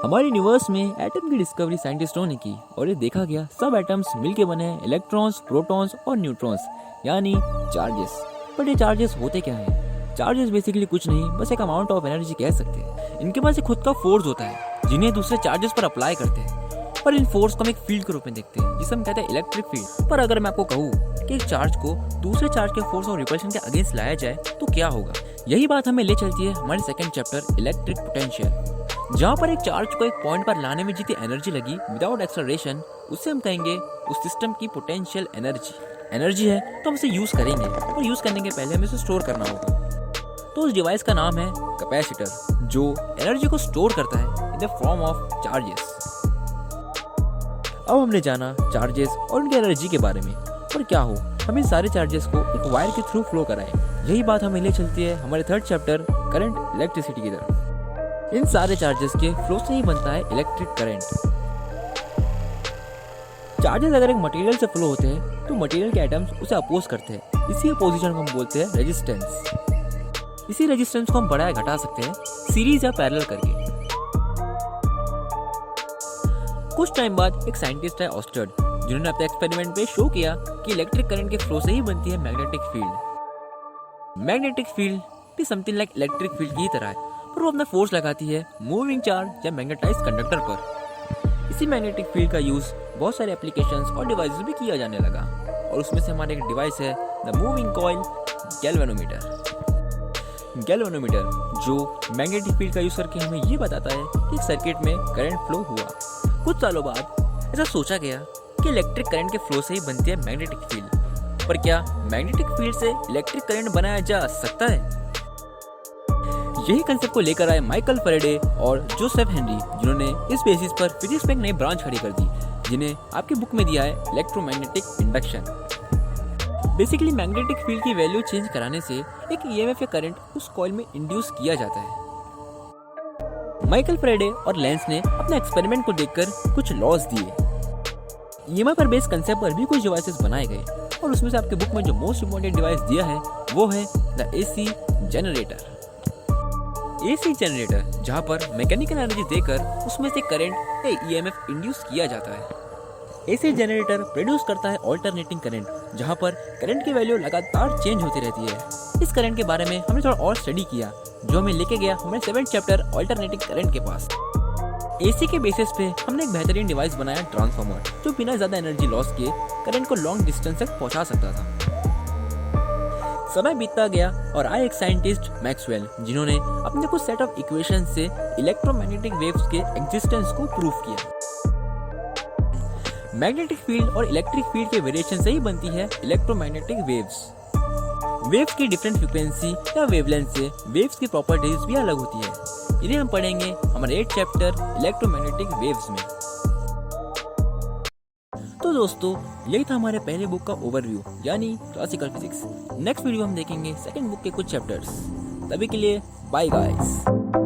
हमारे यूनिवर्स में एटम की डिस्कवरी साइंटिस्टों ने की और ये देखा गया सब एटम्स मिलके बने हैं इलेक्ट्रॉन्स, प्रोटॉन्स और न्यूट्रॉन्स यानी चार्जेस। बट ये चार्जेस होते क्या हैं? चार्जेस बेसिकली कुछ नहीं, बस एक अमाउंट ऑफ एनर्जी कह सकते हैं। इनके पास एक खुद का फोर्स होता है जिन्हें दूसरे चार्जेस पर अप्लाई करते हैं और इन फोर्स को हम एक फील्ड के रूप में देखते हैं जिसे हम कहते हैं इलेक्ट्रिक फील्ड। पर अगर मैं आपको कहूँ कि एक चार्ज को दूसरे चार्ज के फोर्स और रिपल्शन के अगेंस्ट लाया जाए तो क्या होगा? यही बात हमें ले चलती है हमारे सेकंड चैप्टर इलेक्ट्रिक पोटेंशियल, जहाँ पर एक चार्ज को एक पॉइंट पर लाने में जितनी एनर्जी लगी विदाउट एक्सेलरेशन उसे हम कहेंगे उस सिस्टम की पोटेंशियल एनर्जी। एनर्जी है तो हम उसे यूज करेंगे और यूज करने के पहले हमें उसे स्टोर करना होगा। तो उस डिवाइस का नाम है कैपेसिटर, जो एनर्जी को स्टोर करता है in the form of charges. अब हमने जाना चार्जेस और उनकी एनर्जी के बारे में, पर क्या हो हम इन सारे चार्जेस को एक वायर के थ्रू फ्लो कराएं। यही बात हमें ले चलती है हमारे थर्ड चैप्टर करंट इलेक्ट्रिसिटी की तरफ। इन सारे चार्जेस के फ्लो से ही बनता है इलेक्ट्रिक करंट। चार्जेस अगर एक मटेरियल से फ्लो होते हैं तो मटेरियल के एटम्स उसे अपोज करते हैं। इसी अपोजिशन को हम बोलते हैं रेजिस्टेंस। इसी रेजिस्टेंस को हम बढ़ाया घटा सकते हैं सीरीज या पैरेलल करके। कुछ टाइम बाद एक साइंटिस्ट है ऑस्टर्ड, जिन्होंने अपने एक्सपेरिमेंट में शो किया कि इलेक्ट्रिक करंट के फ्लो से ही बनती है मैग्नेटिक फील्ड। मैग्नेटिक फील्ड भी समथिंग लाइक इलेक्ट्रिक फील्ड की तरह है, पर वो अपना फोर्स लगाती है मूविंग चार्ज या मैग्नेटाइज कंडक्टर पर। इसी मैग्नेटिक फील्ड का यूज बहुत सारे एप्लीकेशंस और डिवाइसेस में किया जाने लगा और उसमें से हमारे एक डिवाइस है the moving coil galvanometer. Galvanometer जो मैग्नेटिक फील्ड का यूज करके हमें ये बताता है कि एक सर्किट में करंट फ्लो हुआ। कुछ सालों बाद ऐसा सोचा गया कि इलेक्ट्रिक करंट के फ्लो से ही बनती है मैग्नेटिक फील्ड, पर क्या मैग्नेटिक फील्ड से इलेक्ट्रिक करंट बनाया जा सकता है? यही कंसेप्ट को लेकर आए माइकल फैराडे और जोसेफ हेनरी, जिन्होंने इस बेसिस पर फिजिक्स में एक नई ब्रांच खड़ी कर दी, जिन्हें आपकी बुक में दिया है electromagnetic induction. Basically magnetic field की वैल्यू चेंज कराने से एक ईएमएफ या करंट उस कॉइल में इंड्यूस किया जाता है। माइकल फैराडे और लेंस ने अपने एक्सपेरिमेंट को देखकर कुछ लॉज दिए। ईएमएफ पर बेस्ड कंसेप्ट पर भी कुछ डिवाइसेस बनाए गए और उसमें से आपके बुक में जो मोस्ट इंपॉर्टेंट डिवाइस दिया है वो है the AC generator. AC generator जहां पर मैकेनिकल एनर्जी देकर उसमें से करंट या ईएमएफ इंड्यूस किया जाता है। एसी जनरेटर प्रोड्यूस करता है अल्टरनेटिंग करंट, जहां पर करंट की वैल्यू लगातार चेंज होती रहती है। इस करंट के बारे में हमने थोड़ा और स्टडी किया, जो हमें लेके गया हमारे 7th चैप्टर अल्टरनेटिंग करंट के पास। एसी के बेसिस पे हमने एक बेहतरीन डिवाइस बनाया ट्रांसफार्मर, जो बिना ज्यादा एनर्जी लॉस के करंट को लॉन्ग डिस्टेंस तक पहुंचा सकता था। समय बीतता गया और आए एक साइंटिस्ट मैक्सवेल, जिन्होंने अपने कुछ सेट ऑफ इक्वेशन से इलेक्ट्रोमैग्नेटिक वेव्स के एग्जिस्टेंस को प्रूव किया। मैग्नेटिक फील्ड और इलेक्ट्रिक फील्ड के वेरिएशन से ही बनती है इलेक्ट्रोमैग्नेटिक वेव्स। वेव्स की डिफरेंट फ्रीक्वेंसी या वेवलेंथ से वेव्स की प्रॉपर्टीज भी अलग होती है। इन्हें हम पढ़ेंगे हमारे 8th चैप्टर इलेक्ट्रोमैग्नेटिक वेव्स में। तो दोस्तों, यही था हमारे पहले बुक का ओवरव्यू यानी क्लासिकल फिजिक्स। नेक्स्ट वीडियो हम देखेंगे सेकंड बुक के कुछ चैप्टर्स। तभी के लिए बाय गाइस।